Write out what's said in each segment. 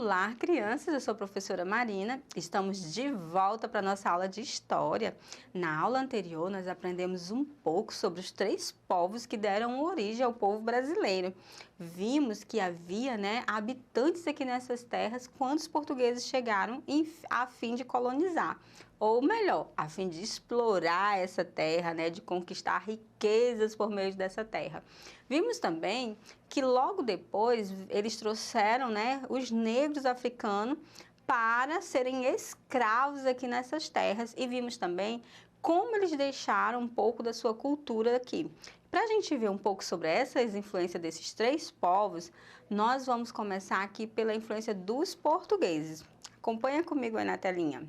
Olá, crianças! Eu sou a professora Marina. Estamos de volta para a nossa aula de História. Na aula anterior, nós aprendemos um pouco sobre os 3 povos que deram origem ao povo brasileiro. Vimos que havia, habitantes aqui nessas terras quando os portugueses chegaram a fim de colonizar. Ou melhor, a fim de explorar essa terra, de conquistar riquezas por meio dessa terra. Vimos também que logo depois eles trouxeram, os negros africanos para serem escravos aqui nessas terras, e vimos também como eles deixaram um pouco da sua cultura aqui. Para a gente ver um pouco sobre essas influências desses 3 povos, nós vamos começar aqui pela influência dos portugueses. Acompanha comigo aí na telinha.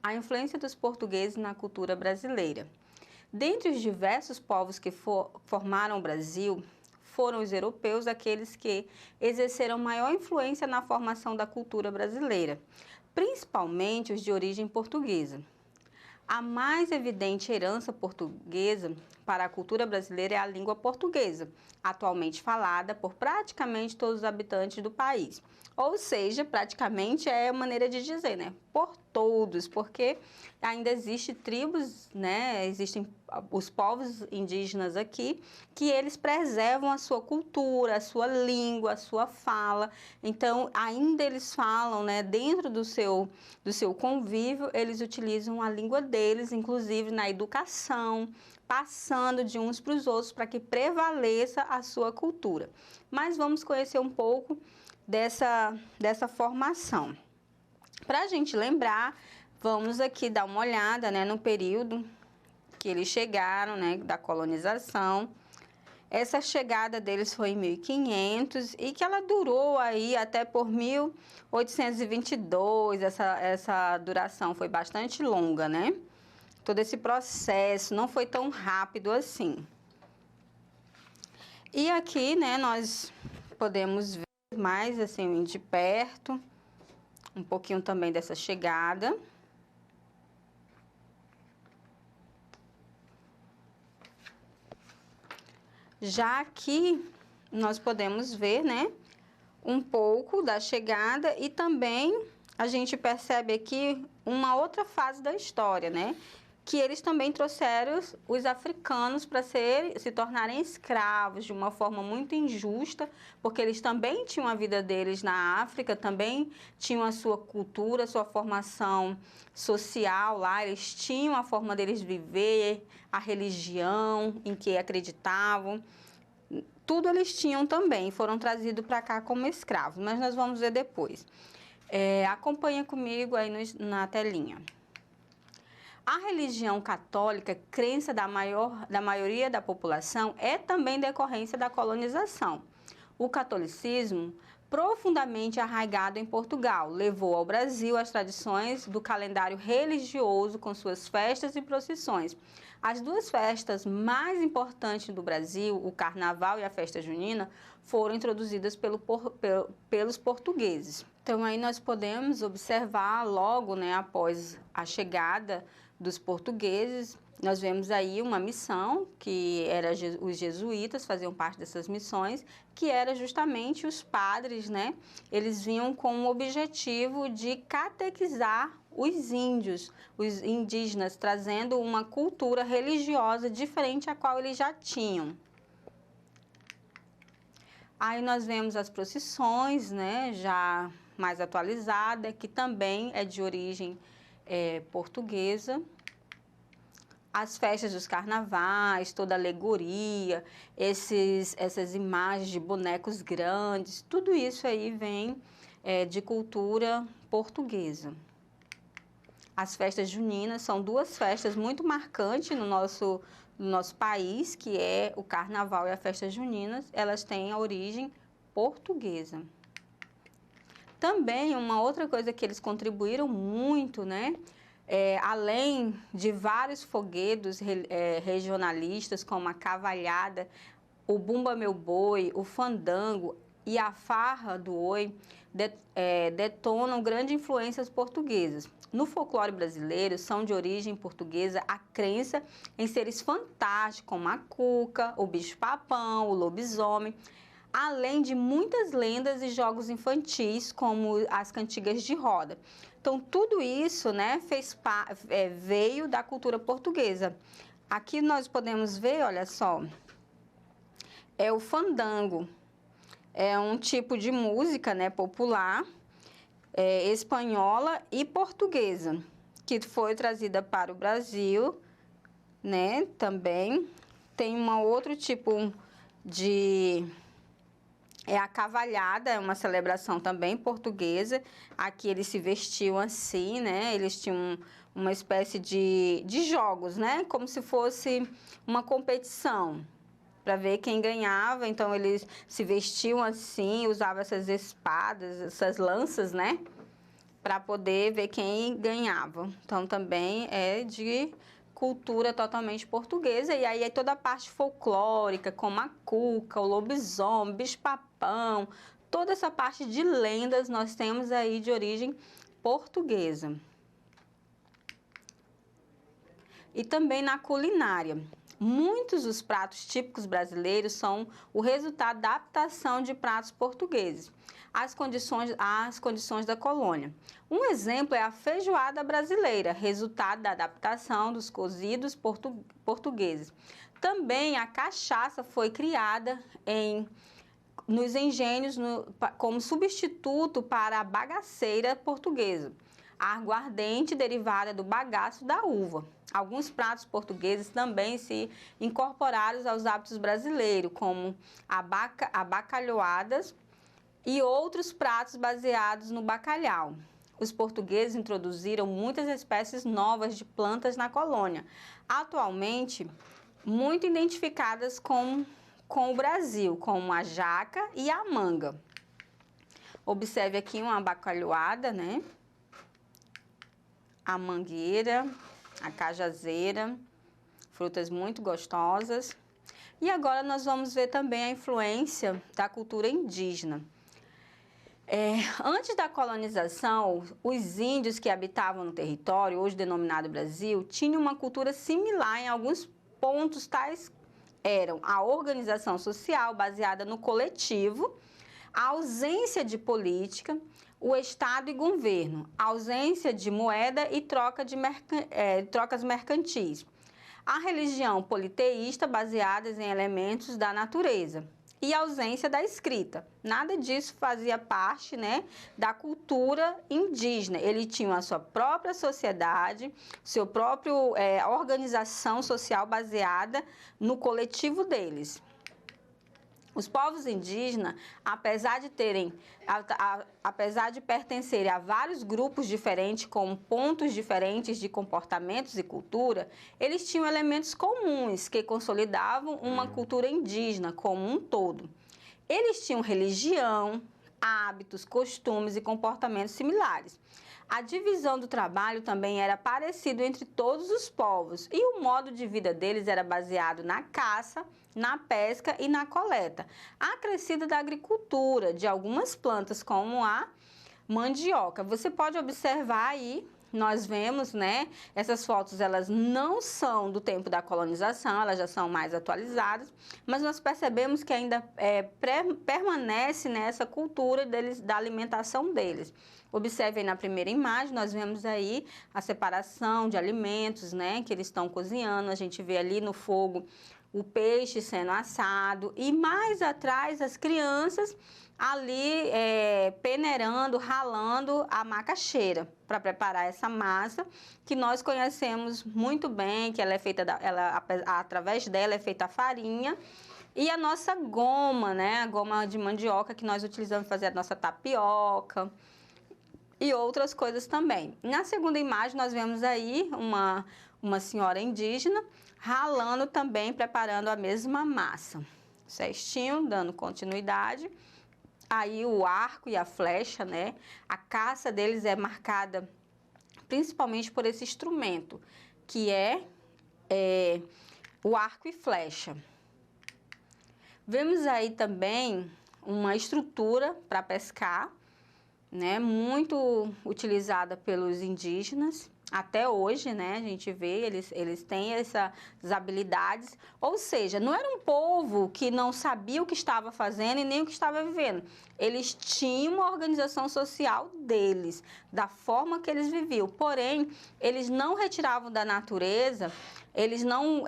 A influência dos portugueses na cultura brasileira. Dentre os diversos povos que formaram o Brasil, foram os europeus aqueles que exerceram maior influência na formação da cultura brasileira, principalmente os de origem portuguesa. A mais evidente herança portuguesa para a cultura brasileira é a língua portuguesa, atualmente falada por praticamente todos os habitantes do país. Ou seja, praticamente é a maneira de dizer, por todos, porque ainda existem tribos, existem os povos indígenas aqui, que eles preservam a sua cultura, a sua língua, a sua fala. Então, ainda eles falam, dentro do seu convívio, eles utilizam a língua deles, inclusive na educação, passando de uns para os outros para que prevaleça a sua cultura. Mas vamos conhecer um pouco dessa formação. Para a gente lembrar, vamos aqui dar uma olhada no período que eles chegaram, da colonização. Essa chegada deles foi em 1500 e que ela durou aí até por 1822, essa duração foi bastante longa, Todo esse processo não foi tão rápido assim. E aqui, nós podemos ver mais assim de perto, um pouquinho também dessa chegada. Já aqui nós podemos ver, um pouco da chegada, e também a gente percebe aqui uma outra fase da história, que eles também trouxeram os africanos para se tornarem escravos de uma forma muito injusta, porque eles também tinham a vida deles na África, também tinham a sua cultura, a sua formação social lá, eles tinham a forma deles viver, a religião em que acreditavam, tudo eles tinham também, foram trazidos para cá como escravos, mas nós vamos ver depois. Acompanha comigo aí na telinha. A religião católica, crença da maioria da população, é também decorrência da colonização. O catolicismo, profundamente arraigado em Portugal, levou ao Brasil as tradições do calendário religioso com suas festas e procissões. As 2 festas mais importantes do Brasil, o Carnaval e a Festa Junina, foram introduzidas pelos portugueses. Então, aí nós podemos observar logo, após a chegada dos portugueses, nós vemos aí uma missão que era os jesuítas, faziam parte dessas missões, que era justamente os padres, Eles vinham com o objetivo de catequizar os índios, os indígenas, trazendo uma cultura religiosa diferente à qual eles já tinham. Aí nós vemos as procissões, já mais atualizada, que também é de origem portuguesa. As festas dos carnavais, toda a alegoria, essas imagens de bonecos grandes, tudo isso aí vem de cultura portuguesa. As festas juninas são 2 festas muito marcantes no nosso país, que é o Carnaval e a festa junina. Elas têm a origem portuguesa. Também uma outra coisa que eles contribuíram muito, além de vários foguedos regionalistas, como a cavalhada, o Bumba Meu Boi, o fandango e a farra do oi, detonam grandes influências portuguesas. No folclore brasileiro, são de origem portuguesa a crença em seres fantásticos, como a cuca, o bicho-papão, o lobisomem. além de muitas lendas e jogos infantis, como as cantigas de roda. Então, tudo isso, né, veio da cultura portuguesa. Aqui nós podemos ver, olha só, é o fandango. É um tipo de música, né, popular, espanhola e portuguesa, que foi trazida para o Brasil, né, também. Tem um outro tipo de... É a cavalhada, é uma celebração também portuguesa. Aqui eles se vestiam assim, né? Eles tinham uma espécie de jogos, né? Como se fosse uma competição, para ver quem ganhava. Então, eles se vestiam assim, usavam essas espadas, essas lanças, né? Para poder ver quem ganhava. Então, também é de cultura totalmente portuguesa. E aí é toda a parte folclórica, como a cuca, o lobisomem, bicho-papão, toda essa parte de lendas nós temos aí de origem portuguesa. E também na culinária. Muitos dos pratos típicos brasileiros são o resultado da adaptação de pratos portugueses às condições da colônia. Um exemplo é a feijoada brasileira, resultado da adaptação dos cozidos portugueses. Também a cachaça foi criada nos engenhos como substituto para a bagaceira portuguesa. A aguardente derivada do bagaço da uva. Alguns pratos portugueses também se incorporaram aos hábitos brasileiros, como abacalhoadas e outros pratos baseados no bacalhau. Os portugueses introduziram muitas espécies novas de plantas na colônia, atualmente muito identificadas com o Brasil, como a jaca e a manga. Observe aqui uma bacalhoada, né? A mangueira, a cajazeira, frutas muito gostosas. E agora nós vamos ver também a influência da cultura indígena. Antes da colonização, os índios que habitavam no território, hoje denominado Brasil, tinham uma cultura similar em alguns pontos, tais eram a organização social baseada no coletivo, a ausência de política, o Estado e governo, ausência de moeda e trocas mercantis. A religião politeísta baseadas em elementos da natureza e a ausência da escrita. Nada disso fazia parte, né, da cultura indígena. Ele tinha a sua própria sociedade, sua própria organização social baseada no coletivo deles. Os povos indígenas, apesar de pertencerem a vários grupos diferentes, com pontos diferentes de comportamentos e cultura, eles tinham elementos comuns que consolidavam uma cultura indígena como um todo. Eles tinham religião, hábitos, costumes e comportamentos similares. A divisão do trabalho também era parecido entre todos os povos e o modo de vida deles era baseado na caça, na pesca e na coleta. A crescida da agricultura de algumas plantas como a mandioca. Você pode observar aí, nós vemos, né, essas fotos, elas não são do tempo da colonização, elas já são mais atualizadas, mas nós percebemos que ainda permanece nessa cultura deles, da alimentação deles. Observe aí na primeira imagem, nós vemos aí a separação de alimentos, né, que eles estão cozinhando. A gente vê ali no fogo o peixe sendo assado e mais atrás as crianças ali peneirando, ralando a macaxeira para preparar essa massa que nós conhecemos muito bem, que ela é feita, através dela é feita a farinha. E a nossa goma, né, a goma de mandioca que nós utilizamos para fazer a nossa tapioca e outras coisas também. Na segunda imagem, nós vemos aí uma senhora indígena ralando também, preparando a mesma massa. Certinho, dando continuidade. Aí o arco e a flecha, né? A caça deles é marcada principalmente por esse instrumento, que é o arco e flecha. Vemos aí também uma estrutura para pescar, né, muito utilizada pelos indígenas. Até hoje, né, a gente vê, eles têm essas habilidades, ou seja, não era um povo que não sabia o que estava fazendo e nem o que estava vivendo. Eles tinham uma organização social deles, da forma que eles viviam, porém, eles não retiravam da natureza, eles não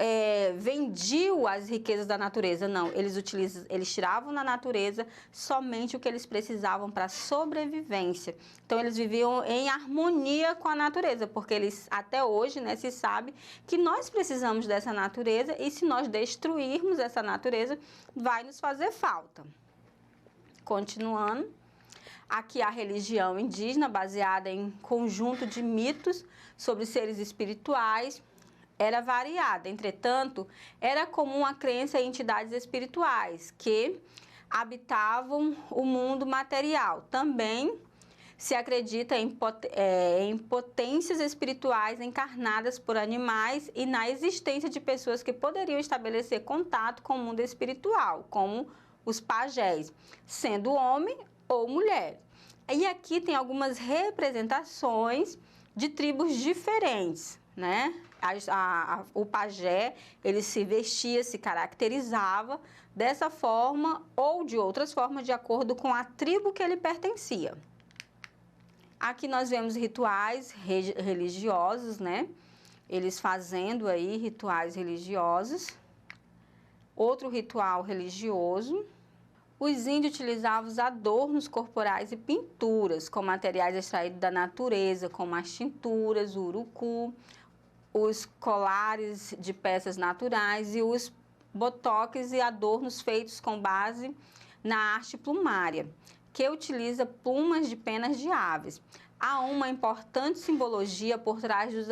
vendiam as riquezas da natureza, não, eles tiravam da natureza somente o que eles precisavam para sobrevivência. Então, eles viviam em harmonia com a natureza, porque eles, até hoje, né, se sabe que nós precisamos dessa natureza e se nós destruirmos essa natureza, vai nos fazer falta. Continuando, aqui a religião indígena, baseada em conjunto de mitos sobre seres espirituais, era variada. Entretanto, era comum a crença em entidades espirituais que habitavam o mundo material. Também se acredita em potências espirituais encarnadas por animais e na existência de pessoas que poderiam estabelecer contato com o mundo espiritual, como os pajés, sendo homem ou mulher. E aqui tem algumas representações de tribos diferentes, né? O pajé, ele se vestia, se caracterizava dessa forma ou de outras formas, de acordo com a tribo que ele pertencia. Aqui nós vemos rituais religiosos, né? Eles fazendo aí rituais religiosos. Outro ritual religioso. Os índios utilizavam os adornos corporais e pinturas com materiais extraídos da natureza, como as tinturas, o urucu, os colares de peças naturais e os botoques e adornos feitos com base na arte plumária, que utiliza plumas de penas de aves. Há uma importante simbologia por trás dos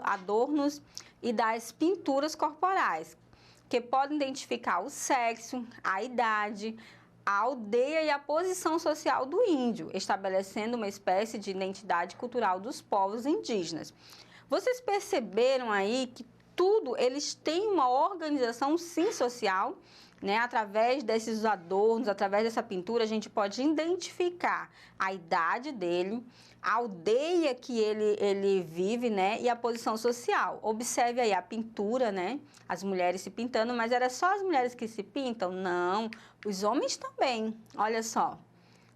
adornos e das pinturas corporais, que podem identificar o sexo, a idade, a aldeia e a posição social do índio, estabelecendo uma espécie de identidade cultural dos povos indígenas. Vocês perceberam aí que tudo, eles têm uma organização, sim, social, né? Através desses adornos, através dessa pintura, a gente pode identificar a idade dele, a aldeia que ele vive, né? E a posição social. Observe aí a pintura, né? As mulheres se pintando, mas era só as mulheres que se pintam? Não, os homens também, olha só,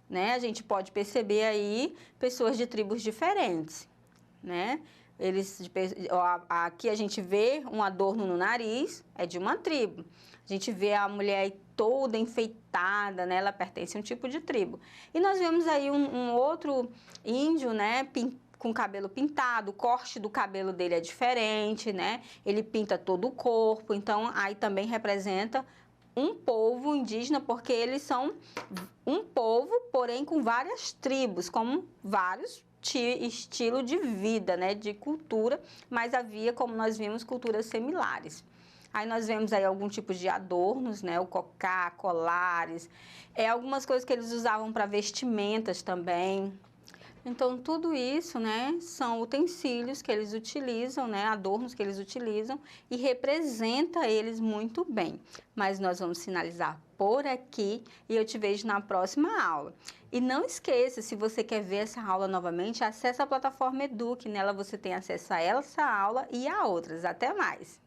né? A gente pode perceber aí pessoas de tribos diferentes, né? Aqui a gente vê um adorno no nariz, é de uma tribo. A gente vê a mulher toda enfeitada, né? Ela pertence a um tipo de tribo. E nós vemos aí um outro índio, né? Com cabelo pintado, o corte do cabelo dele é diferente, né? Ele pinta todo o corpo, então aí também representa um povo indígena, porque eles são um povo, porém com várias tribos, como vários estilo de vida, né, de cultura, mas havia, como nós vimos, culturas similares. Aí nós vemos aí algum tipo de adornos, né, o cocá, colares, algumas coisas que eles usavam para vestimentas também. Então, tudo isso, né, são utensílios que eles utilizam, né, adornos que eles utilizam e representa eles muito bem. Mas nós vamos finalizar por aqui e eu te vejo na próxima aula. E não esqueça, se você quer ver essa aula novamente, acesse a plataforma Eduque, nela você tem acesso a essa aula e a outras. Até mais!